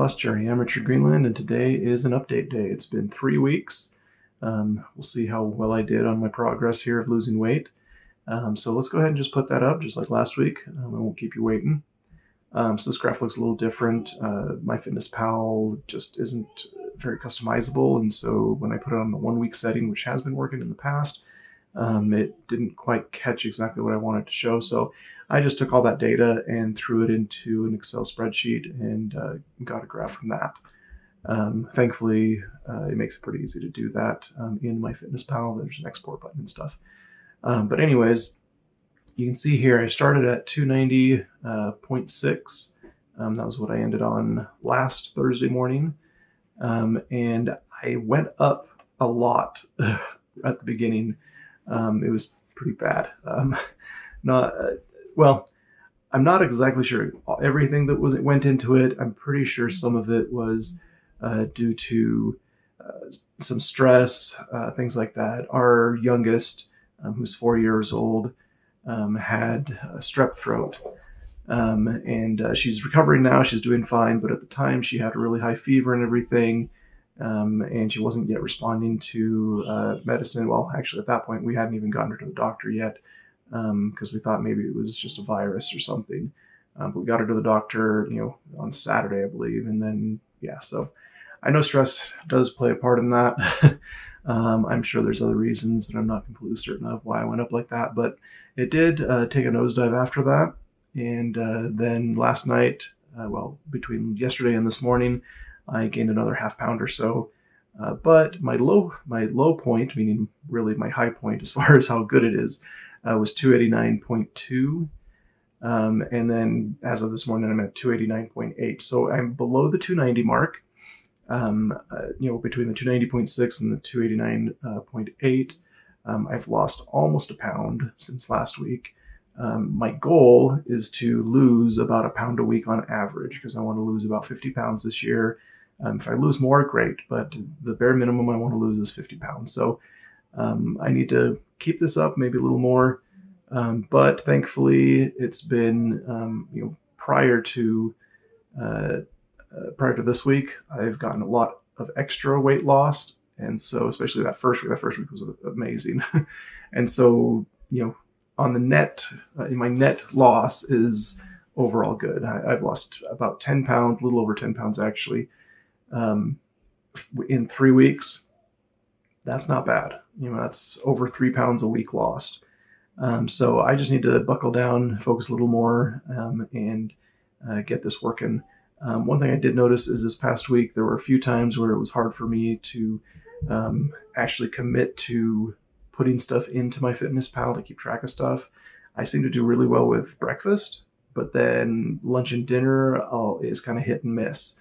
Ross, Journey Amateur Greenland, and today is an update day. It's been 3 weeks. We'll see how well I did on my progress here of losing weight. So let's go ahead and just put that up, just like last week. I won't keep you waiting. So this graph looks a little different. MyFitnessPal just isn't very customizable, and so when I put it on the 1 week setting, which has been working in the past, it didn't quite catch exactly what I wanted to show. So I just took all that data and threw it into an Excel spreadsheet and got a graph from that. Thankfully, it makes it pretty easy to do that in MyFitnessPal. There's an export button and stuff. But anyways, you can see here I started at 290.6. That was what I ended on last Thursday morning. And I went up a lot at the beginning. It was pretty bad. I'm not exactly sure everything that went into it. I'm pretty sure some of it was due to some stress, things like that. Our youngest, who's 4 years old, had strep throat. And she's recovering now. She's doing fine. But at the time, she had a really high fever and everything. And she wasn't yet responding to medicine. Well, actually, at that point, we hadn't even gotten her to the doctor yet because we thought maybe it was just a virus or something. But we got her to the doctor, on Saturday, I believe. And then, so I know stress does play a part in that. I'm sure there's other reasons that I'm not completely certain of why I went up like that. But it did take a nosedive after that. And then last night, between yesterday and this morning, I gained another half pound or so. But my low point, meaning really my high point as far as how good it is, was 289.2. And then as of this morning, I'm at 289.8. So I'm below the 290 mark. Between the 290.6 and the 289.8, I've lost almost a pound since last week. My goal is to lose about a pound a week on average because I want to lose about 50 pounds this year. If I lose more, great, but the bare minimum I want to lose is 50 pounds. So I need to keep this up, maybe a little more. But thankfully, it's been, prior to this week, I've gotten a lot of extra weight lost. And so especially that first week was amazing. And so, on the net, my net loss is overall good. I've lost about 10 pounds, a little over 10 pounds actually, in 3 weeks. That's not bad. That's over 3 pounds a week lost. So I just need to buckle down, focus a little more, and get this working. One thing I did notice is this past week, there were a few times where it was hard for me to actually commit to putting stuff into MyFitnessPal to keep track of stuff. I seem to do really well with breakfast, but then lunch and dinner is kind of hit and miss.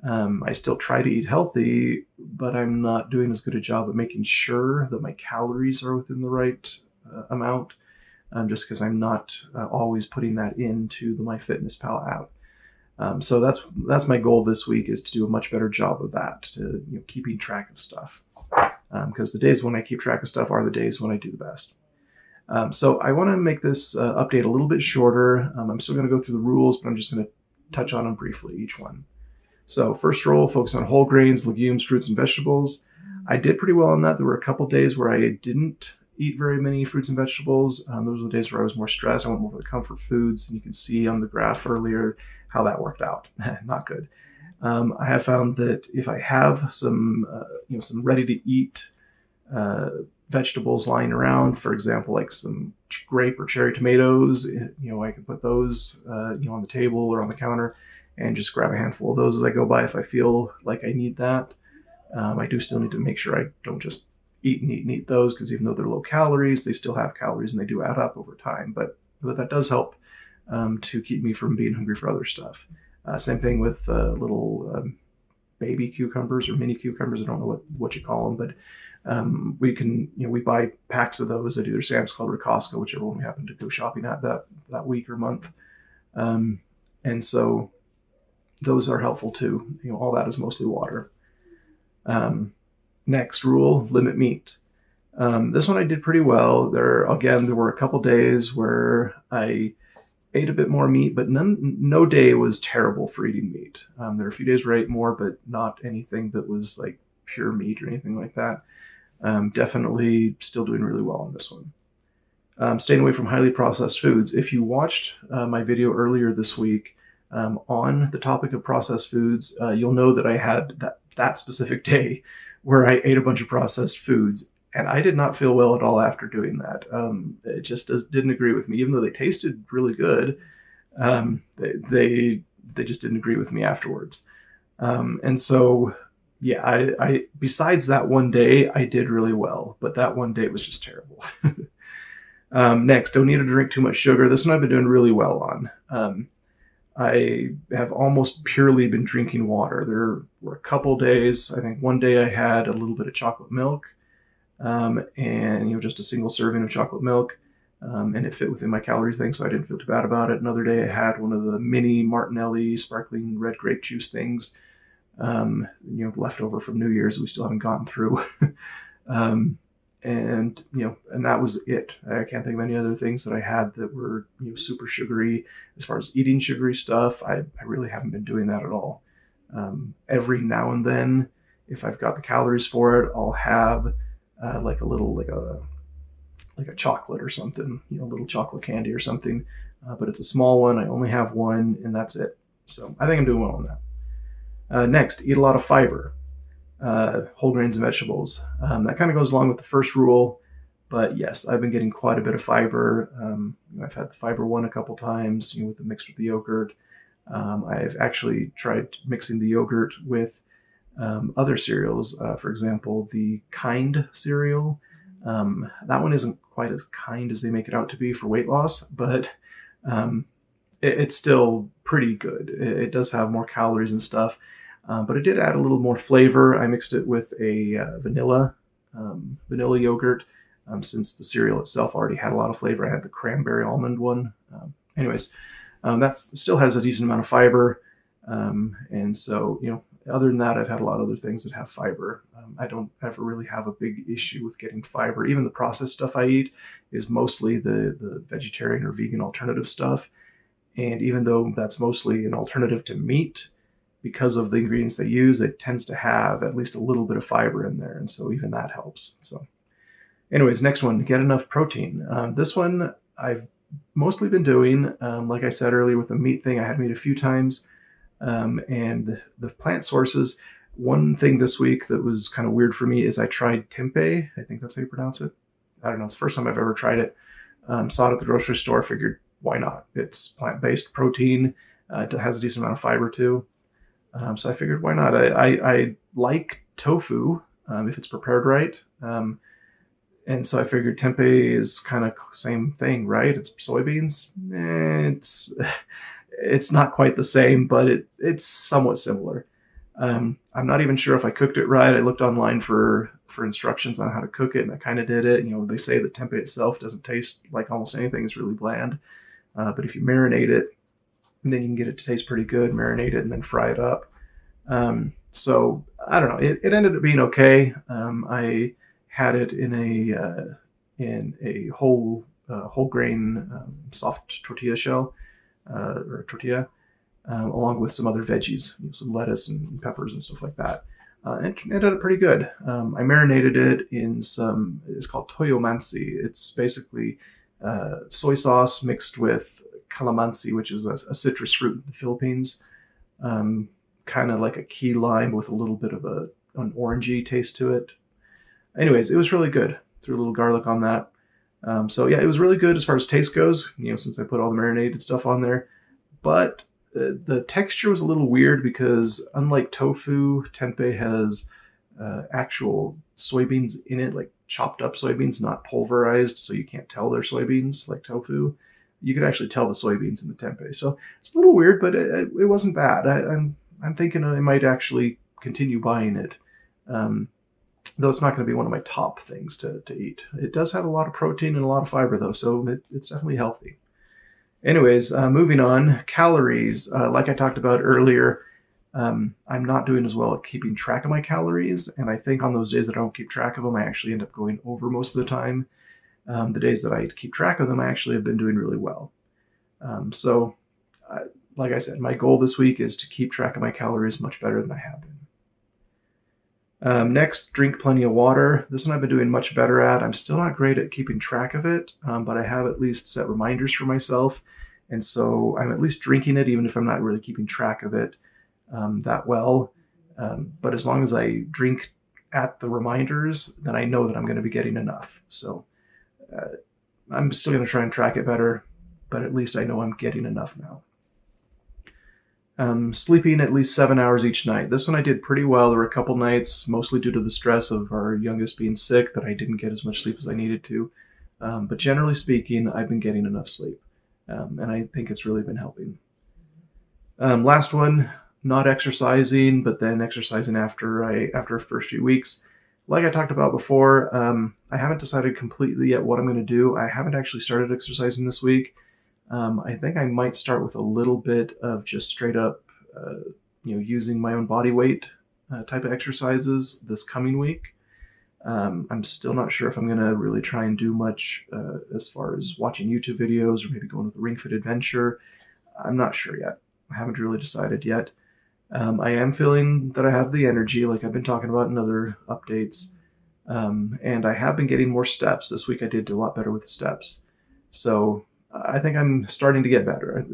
I still try to eat healthy, but I'm not doing as good a job of making sure that my calories are within the right amount, just because I'm not always putting that into the MyFitnessPal app. So that's my goal this week, is to do a much better job of that, to keeping track of stuff. Because the days when I keep track of stuff are the days when I do the best. So I want to make this update a little bit shorter. I'm still going to go through the rules, but I'm just going to touch on them briefly, each one. So first rule, focus on whole grains, legumes, fruits, and vegetables. I did pretty well on that. There were a couple days where I didn't eat very many fruits and vegetables. Those were the days where I was more stressed. I went more for the comfort foods, and you can see on the graph earlier how that worked out. Not good. I have found that if I have some ready-to-eat vegetables lying around, for example, like some grape or cherry tomatoes, I can put those, on the table or on the counter and just grab a handful of those as I go by if I feel like I need that. I do still need to make sure I don't just eat those, because even though they're low calories, they still have calories and they do add up over time. But that does help to keep me from being hungry for other stuff. Same thing with little baby cucumbers or mini cucumbers. I don't know what you call them, but we buy packs of those at either Sam's Club or Costco, whichever one we happen to go shopping at that week or month. And so those are helpful too. All that is mostly water. Next rule, limit meat. This one I did pretty well. There were a couple days where I ate a bit more meat, but no day was terrible for eating meat. There were a few days where I ate more, but not anything that was like pure meat or anything like that. Definitely still doing really well on this one. Staying away from highly processed foods. If you watched my video earlier this week on the topic of processed foods, you'll know that I had that specific day where I ate a bunch of processed foods, and I did not feel well at all after doing that. It just didn't agree with me, even though they tasted really good. They just didn't agree with me afterwards, and so yeah, I besides that one day, I did really well, but that one day was just terrible. Next, don't need to drink too much sugar. This one I've been doing really well on. I have almost purely been drinking water. There were a couple days. I think one day I had a little bit of chocolate milk, and just a single serving of chocolate milk, and it fit within my calorie thing, so I didn't feel too bad about it. Another day I had one of the mini Martinelli sparkling red grape juice things, left over from New Year's we still haven't gotten through. And that was it. I can't think of any other things that I had that were super sugary. As far as eating sugary stuff, I really haven't been doing that at all. Every now and then, if I've got the calories for it, I'll have like a chocolate or something, a little chocolate candy or something. But it's a small one. I only have one, and that's it. So I think I'm doing well on that. Next, eat a lot of fiber. Whole grains and vegetables. That kind of goes along with the first rule, but yes, I've been getting quite a bit of fiber. I've had the fiber one a couple times, mixed with the yogurt. I've actually tried mixing the yogurt with other cereals. For example, the Kind cereal. That one isn't quite as kind as they make it out to be for weight loss, but it's still pretty good. It does have more calories and stuff. But it did add a little more flavor. I mixed it with a vanilla yogurt, since the cereal itself already had a lot of flavor. I had the cranberry almond one. That still has a decent amount of fiber. And so, other than that, I've had a lot of other things that have fiber. I don't ever really have a big issue with getting fiber. Even the processed stuff I eat is mostly the vegetarian or vegan alternative stuff. And even though that's mostly an alternative to meat, because of the ingredients they use, it tends to have at least a little bit of fiber in there. And so even that helps. So anyways, next one, get enough protein. This one I've mostly been doing, like I said earlier with the meat thing, I had meat a few times. And the plant sources, one thing this week that was kind of weird for me is I tried tempeh. I think that's how you pronounce it. I don't know. It's the first time I've ever tried it. Saw it at the grocery store, figured why not? It's plant-based protein. It has a decent amount of fiber too. So I figured, why not? I like tofu if it's prepared right. And so I figured tempeh is kind of same thing, right? It's soybeans. It's not quite the same, but it's somewhat similar. I'm not even sure if I cooked it right. I looked online for instructions on how to cook it, and I kind of did it. They say that tempeh itself doesn't taste like almost anything. It's really bland. But if you marinate it, and then you can get it to taste pretty good, marinate it, and then fry it up. So I don't know. It ended up being okay. I had it in a whole grain soft tortilla shell or tortilla, along with some other veggies, some lettuce and peppers and stuff like that. It ended up pretty good. I marinated it in some. It's called toyomansi. It's basically soy sauce mixed with calamansi, which is a citrus fruit in the Philippines, kind of like a key lime with a little bit of an orangey taste to it. Anyways, it was really good. Threw a little garlic on that. So yeah, it was really good as far as taste goes, since I put all the marinated stuff on there. But the texture was a little weird because unlike tofu, tempeh has actual soybeans in it, like chopped up soybeans, not pulverized, so you can't tell they're soybeans like tofu. You could actually tell the soybeans in the tempeh. So it's a little weird, but it wasn't bad. I'm thinking I might actually continue buying it, though it's not going to be one of my top things to eat. It does have a lot of protein and a lot of fiber, though, so it's definitely healthy. Anyways, moving on, calories. Like I talked about earlier, I'm not doing as well at keeping track of my calories, and I think on those days that I don't keep track of them, I actually end up going over most of the time. The days that I keep track of them, I actually have been doing really well. So, like I said, my goal this week is to keep track of my calories much better than I have been. Next, drink plenty of water. This one I've been doing much better at. I'm still not great at keeping track of it, but I have at least set reminders for myself. And so I'm at least drinking it, even if I'm not really keeping track of it that well. But as long as I drink at the reminders, then I know that I'm going to be getting enough. So I'm still going to try and track it better, but at least I know I'm getting enough now. Sleeping at least 7 hours each night. This one I did pretty well. There were a couple nights, mostly due to the stress of our youngest being sick, that I didn't get as much sleep as I needed to. But generally speaking, I've been getting enough sleep, and I think it's really been helping. Last one, not exercising, but then exercising after the first few weeks. Like I talked about before, I haven't decided completely yet what I'm going to do. I haven't actually started exercising this week. I think I might start with a little bit of just straight up, using my own body weight type of exercises this coming week. I'm still not sure if I'm going to really try and do much as far as watching YouTube videos or maybe going with a Ring Fit adventure. I'm not sure yet. I haven't really decided yet. I am feeling that I have the energy, like I've been talking about in other updates. And I have been getting more steps. This week I did do a lot better with the steps. So I think I'm starting to get better.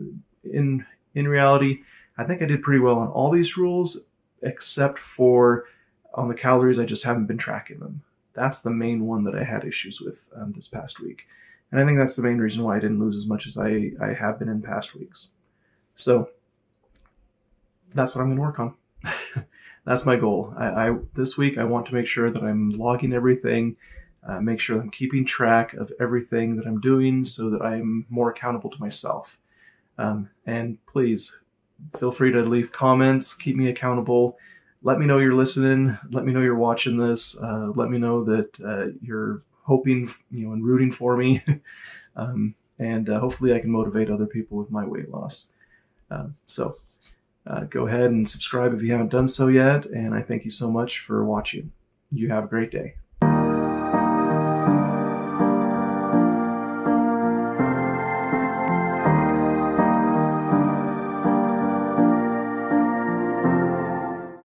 In reality, I think I did pretty well on all these rules, except for on the calories. I just haven't been tracking them. That's the main one that I had issues with this past week. And I think that's the main reason why I didn't lose as much as I have been in past weeks. So that's what I'm going to work on. That's my goal. This week I want to make sure that I'm logging everything, make sure that I'm keeping track of everything that I'm doing so that I'm more accountable to myself. And please feel free to leave comments, keep me accountable. Let me know you're listening. Let me know you're watching this. Let me know that you're hoping, and rooting for me. And hopefully I can motivate other people with my weight loss. So go ahead and subscribe if you haven't done so yet. And I thank you so much for watching. You have a great day.